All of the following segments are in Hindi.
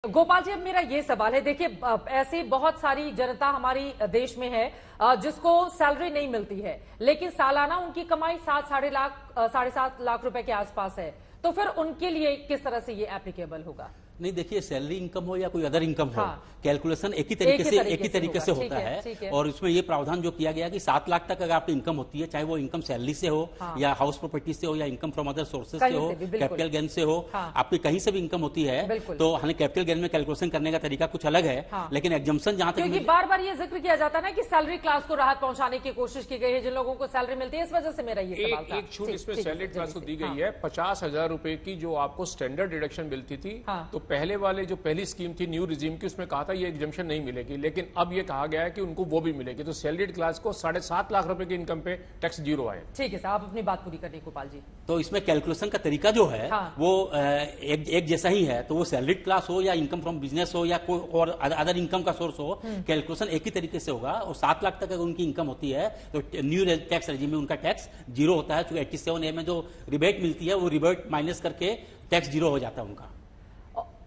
गोपाल जी, अब मेरा ये सवाल है, देखिए ऐसी बहुत सारी जनता हमारी देश में है जिसको सैलरी नहीं मिलती है, लेकिन सालाना उनकी कमाई 7.5 लाख रुपए के आसपास है, तो फिर उनके लिए किस तरह से ये एप्लीकेबल होगा? नहीं, देखिए सैलरी इनकम हो या कोई अदर इनकम हो, हाँ। कैलकुलेशन एक ही तरीके से होता है। और इसमें ये प्रावधान जो किया गया कि 7 लाख तक अगर आपकी इनकम होती है, चाहे वो इनकम सैलरी से हो, हाँ। या हाउस प्रॉपर्टी से हो, या इनकम फ्रॉम अदर सोर्सेज से हो, कैपिटल गेन से हो, हाँ। आपकी कहीं से भी इनकम होती है, तो हमें कैपिटल गेन में कैलकुलेशन करने का तरीका कुछ अलग है, हाँ। लेकिन एग्जम्पशन जहां तक, क्योंकि बार बार ये जिक्र किया जाता है ना कि सैलरी क्लास को राहत पहुंचाने की कोशिश की गई है, जिन लोगों को सैलरी मिलती है, इस वजह से मेरा ये सवाल था। एक छूट इसमें सैलरी क्लास को दी गई है, 50,000 रुपए की जो आपको स्टैंडर्ड डिडक्शन मिलती थी, तो पहले वाले जो पहली स्कीम थी न्यू रिजीम की, उसमें कहा था ये एग्जम्पशन नहीं मिलेगी, लेकिन अब ये कहा गया है कि उनको वो भी मिलेगी, तो सैलरीड क्लास को 7.5 लाख रुपए की इनकम पे टैक्स 0 आए। ठीक है साहब, आप अपनी बात पूरी करने गोपाल जी। तो इसमें कैलकुलेशन का तरीका जो है, हाँ। वो एक जैसा ही है, तो वो सैलरीड क्लास हो या इनकम फ्रॉम बिजनेस हो या कोई और अदर इनकम का सोर्स हो, कैलकुलेशन एक ही तरीके से होगा। और 7 लाख तक अगर उनकी इनकम होती है तो न्यू टैक्स रेजिम में उनका टैक्स 0 होता है, क्योंकि 87A में जो रिबेट मिलती है वो रिबेट माइनस करके टैक्स 0 हो जाता है उनका।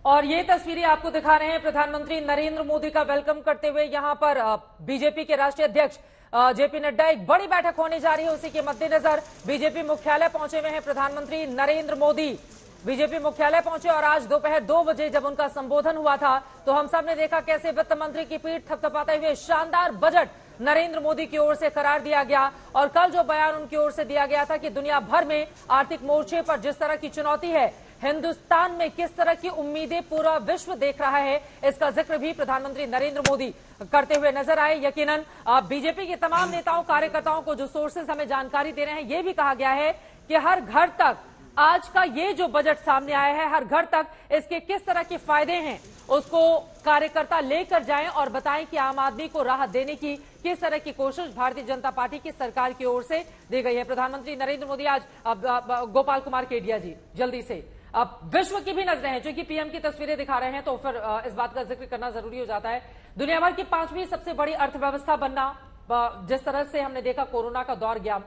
और ये तस्वीरें आपको दिखा रहे हैं प्रधानमंत्री नरेंद्र मोदी का वेलकम करते हुए। यहां पर बीजेपी के राष्ट्रीय अध्यक्ष जेपी नड्डा, एक बड़ी बैठक होने जा रही है, उसी के मद्देनजर बीजेपी मुख्यालय पहुंचे हुए हैं प्रधानमंत्री नरेंद्र मोदी। बीजेपी मुख्यालय पहुंचे और आज दोपहर 2 बजे जब उनका संबोधन हुआ था तो हम सब ने देखा कैसे वित्त मंत्री की पीठ थपथपाते हुए शानदार बजट नरेंद्र मोदी की ओर से करार दिया गया। और कल जो बयान उनकी ओर से दिया गया था कि दुनिया भर में आर्थिक मोर्चे पर जिस तरह की चुनौती है, हिंदुस्तान में किस तरह की उम्मीदें पूरा विश्व देख रहा है, इसका जिक्र भी प्रधानमंत्री नरेंद्र मोदी करते हुए नजर आए। यकीनन बीजेपी के तमाम नेताओं कार्यकर्ताओं को जो सोर्सेज हमें जानकारी दे रहे हैं, ये भी कहा गया है कि हर घर तक आज का ये जो बजट सामने आया है, हर घर तक इसके किस तरह के फायदे हैं उसको कार्यकर्ता लेकर जाएं और बताएं कि आम आदमी को राहत देने की किस तरह की कोशिश भारतीय जनता पार्टी की सरकार की ओर से दी गई है। प्रधानमंत्री नरेंद्र मोदी आज गोपाल कुमार केडिया जी, जल्दी से अब विश्व की भी नजरें हैं, क्योंकि पीएम की तस्वीरें दिखा रहे हैं तो फिर इस बात का जिक्र करना जरूरी हो जाता है। दुनिया भर की 5वीं सबसे बड़ी अर्थव्यवस्था बनना, जिस तरह से हमने देखा कोरोना का दौर गया,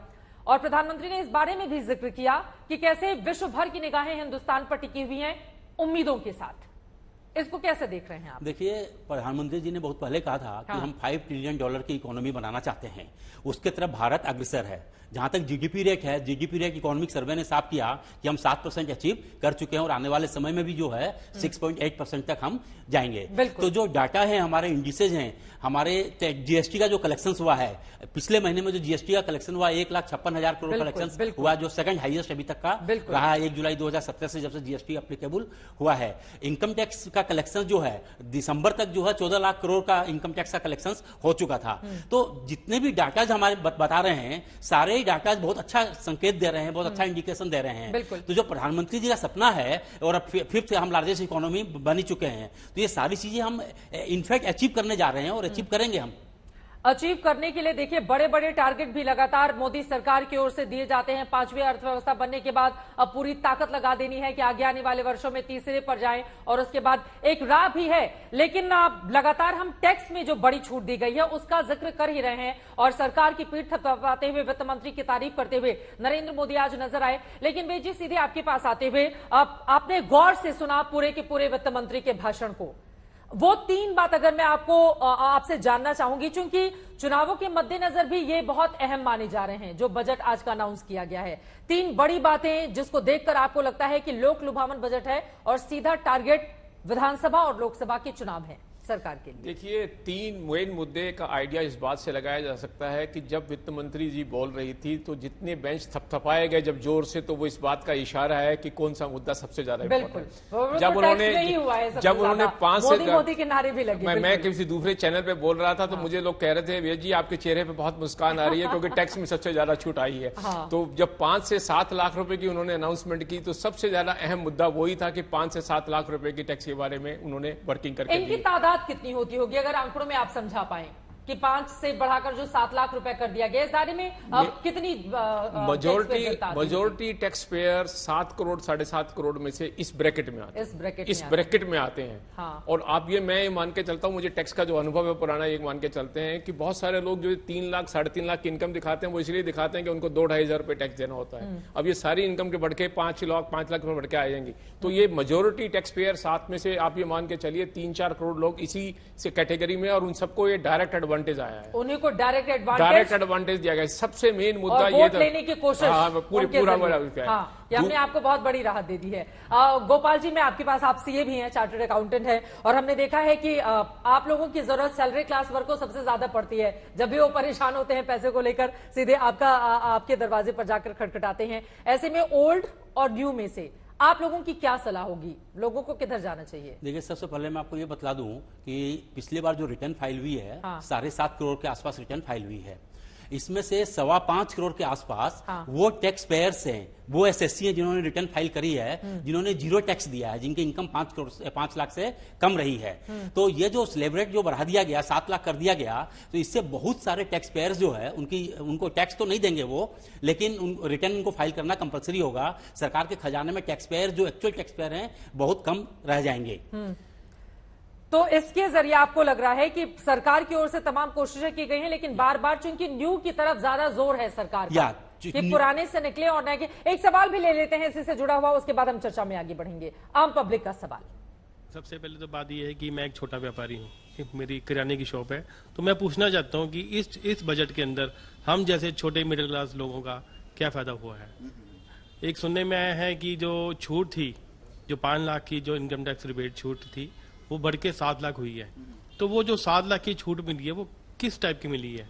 और प्रधानमंत्री ने इस बारे में भी जिक्र किया कि कैसे विश्व भर की निगाहें हिंदुस्तान पर टिकी हुई हैं उम्मीदों के साथ। इसको कैसे देख रहे हैं आप? देखिए, प्रधानमंत्री जी ने बहुत पहले कहा था कि हम $5 ट्रिलियन की इकोनॉमी बनाना चाहते हैं, उसके तरफ भारत अग्रसर है। जहां तक जीडीपी रेट है, जीडीपी रेट इकोनॉमिक सर्वे ने साफ किया कि हम 7% अचीव कर चुके हैं और आने वाले समय में भी जो है 6.8% तक हम जाएंगे। तो जो डाटा है, हमारे इंडिसेज हैं, हमारे जीएसटी का जो कलेक्शन हुआ है, पिछले महीने में जो जीएसटी का कलेक्शन हुआ 1,56,000 करोड़ कलेक्शन हुआ, जो सेकंड हाईएस्ट अभी तक का रहा है 1 जुलाई 2017 से, जब से जीएसटी एप्लीकेबल हुआ है। इनकम टैक्स का कलेक्शन जो है दिसंबर तक जो है 14 लाख करोड़ का इनकम टैक्स का कलेक्शन हो चुका था। तो जितने भी डाटाज हमारे बता रहे हैं, सारे डाटाज बहुत अच्छा संकेत दे रहे हैं, बहुत अच्छा इंडिकेशन दे रहे हैं। तो जो प्रधानमंत्री जी का सपना है, और अब 5th हम लार्जेस्ट इकोनॉमी बन चुके हैं, तो ये सारी चीजें हम इनफैक्ट अचीव करने जा रहे हैं और अचीव करेंगे। हम अचीव करने के लिए देखिए बड़े बड़े टारगेट भी लगातार मोदी सरकार की ओर से दिए जाते हैं। 5वीं अर्थव्यवस्था बनने के बाद अब पूरी ताकत लगा देनी है कि आगे आने वाले वर्षों में तीसरे पर जाएं, और उसके बाद एक राह भी है। लेकिन लगातार हम टैक्स में जो बड़ी छूट दी गई है उसका जिक्र कर ही रहे हैं, और सरकार की पीठ थपथपाते हुए वित्त मंत्री की तारीफ करते हुए नरेंद्र मोदी आज नजर आए। लेकिन वे जी, सीधे आपके पास आते हुए, आपने गौर से सुना पूरे के पूरे वित्त मंत्री के भाषण को। वो 3 बात अगर मैं आपसे जानना चाहूंगी, क्योंकि चुनावों के मद्देनजर भी ये बहुत अहम माने जा रहे हैं जो बजट आज का अनाउंस किया गया है। 3 बड़ी बातें जिसको देखकर आपको लगता है कि लोक लुभावन बजट है और सीधा टारगेट विधानसभा और लोकसभा के चुनाव है सरकार के लिए। देखिए, 3 मेन मुद्दे का आइडिया इस बात से लगाया जा सकता है कि जब वित्त मंत्री जी बोल रही थी तो जितने बेंच थपथपाए गए जब जोर से, तो वो इस बात का इशारा है कि कौन सा मुद्दा सबसे ज्यादा इम्पोर्टेंट है। जब उन्होंने 5 से मोदी के नारे भी लगे। मैं किसी दूसरे चैनल पे बोल रहा था तो मुझे लोग कह रहे थे, भैया जी आपके चेहरे पे बहुत मुस्कान आ रही है क्योंकि टैक्स में सबसे ज्यादा छूट आई है। तो जब 5 से 7 लाख रुपए की उन्होंने अनाउंसमेंट की तो सबसे ज्यादा अहम मुद्दा वही था कि 5 से 7 लाख रुपए की टैक्स के बारे में उन्होंने वर्किंग करके इनकी तादाद कितनी होती होगी, अगर आंकड़ों में आप समझा पाए? कि 5 से बढ़ाकर जो 7 लाख रुपए कर दिया गया, इस दायरे में अब कितनी majority tax payer 7 crore 7.5 crore में से इस ब्रैकेट में आते हैं, इस ब्रैकेट में आते हैं। हाँ। और आप मैं मान के चलता हूं, मुझे टैक्स का जो अनुभव है पुराना, ये मान के चलते हैं कि बहुत सारे लोग जो 3 लाख 3.5 लाख की इनकम दिखाते हैं, वो इसलिए दिखाते हैं कि उनको 2-2.5 हजार रुपए टैक्स देना होता है। अब ये सारी इनकम के बढ़ के 5 लाख रुपए बढ़ के आ जाएंगी, तो ये मेजोरिटी टैक्स पेयर 7 में से आप ये मान के चलिए 3-4 करोड़ लोग इसी से कैटेगरी में, और उन सबको ये डायरेक्ट एडवांटेज आया है, उन्हीं को डायरेक्ट एडवांटेज दिया गया। सबसे मेन मुद्दा ये लेने की कोशिश, पूरा मेरा अभिप्राय कि हमने आपको बहुत बड़ी राहत दे दी है। गोपाल जी, मैं आपके पास, आप सीए भी हैं, चार्टर्ड अकाउंटेंट है, और हमने देखा है कि आप लोगों की जरूरत सैलरी क्लास वर्ग को सबसे ज्यादा पड़ती है। जब भी वो परेशान होते हैं पैसे को लेकर, सीधे आपके दरवाजे पर जाकर खटखटाते हैं। ऐसे में ओल्ड और न्यू में से आप लोगों की क्या सलाह होगी, लोगों को किधर जाना चाहिए? देखिए, सबसे पहले मैं आपको ये बतला दूं कि पिछली बार जो रिटर्न फाइल हुई है, 7.5 करोड़ के आसपास रिटर्न फाइल हुई है। इसमें से 5.25 करोड़ के आसपास वो टैक्स पेयर्स हैं, वो एसएससी हैं जिन्होंने रिटर्न फाइल करी है, जिन्होंने 0 टैक्स दिया है, जिनकी इनकम 5 लाख से कम रही है। तो ये जो स्लैब रेट जो बढ़ा दिया गया, 7 लाख कर दिया गया, तो इससे बहुत सारे टैक्स पेयर्स जो है उनको टैक्स तो नहीं देंगे वो, लेकिन रिटर्न उनको फाइल करना कंपलसरी होगा। सरकार के खजाने में टैक्स पेयर जो एक्चुअल टैक्स पेयर हैं बहुत कम रह जाएंगे। तो इसके जरिए आपको लग रहा है कि सरकार की ओर से तमाम कोशिशें की गई हैं, लेकिन बार बार चूंकि न्यू की तरफ ज्यादा जोर है सरकार का कि पुराने से निकले और नए के। एक सवाल भी ले लेते हैं इसी से जुड़ा हुआ, उसके बाद हम चर्चा में आगे बढ़ेंगे। आम पब्लिक का सवाल। सबसे पहले तो बात यह है कि मैं एक छोटा व्यापारी हूँ, मेरी किराने की शॉप है, तो मैं पूछना चाहता हूँ कि इस बजट के अंदर हम जैसे छोटे मिडिल क्लास लोगों का क्या फायदा हुआ है। एक सुनने में आया है कि जो छूट थी, जो 5 लाख की जो इनकम टैक्स रिबेट छूट थी, वो बढ़ के 7 लाख हुई है। तो वो जो 7 लाख की छूट मिली है, वो किस टाइप की मिली है?